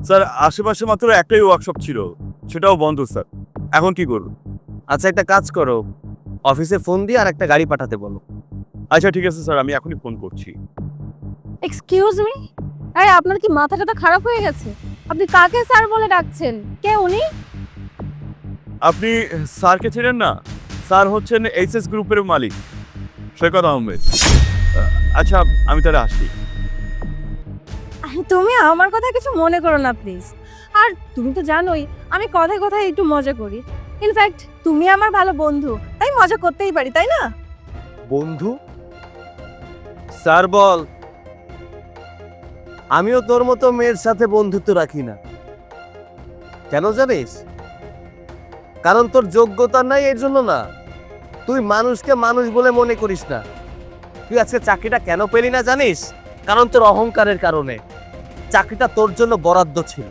Sir আশেপাশে মাত্র একটাই ওয়ার্কশপ ছিল, সেটাও বন্ধ স্যার। এখন কি করব? আচ্ছা একটা কাজ করো, অফিসে ফোন দিয়ে আর একটা গাড়ি পাঠাতে বলো। আচ্ছা ঠিক আছে স্যার, আমি এখনই ফোন করছি। এক্সকিউজ মি, আরে আপনার কি মাথাটা খারাপ হয়ে গেছে? আপনি কাকে স্যার বলে ডাকছেন? কে উনি? আপনি স্যারকে ছিলেন না? স্যার হচ্ছেন এইচএস গ্রুপের মালিক সৈকত আহমেদ। আচ্ছা আমি তাহলে আসি। তুমি আমার কথা কিছু মনে করো না প্লিজ। আর তুমি তো জানোই আমি কথায় কথায় একটু মজা করি। ইনফ্যাক্ট তুমি আমার ভালো বন্ধু, তাই মজা করতেই পারি, তাই না? বন্ধু? স্যার বল, আমিও তোর মতো মেয়ের সাথে বন্ধুত্ব রাখি না। কেন জানিস? কারণ তোর যোগ্যতা নাই এর জন্য না, তুই মানুষকে মানুষ বলে মনে করিস না। তুই আজকে চাকরিটা কেন পেলি না জানিস? কারণ তোর অহংকারের কারণে। চাকরিটা তোর জন্য বরাদ্দ ছিল।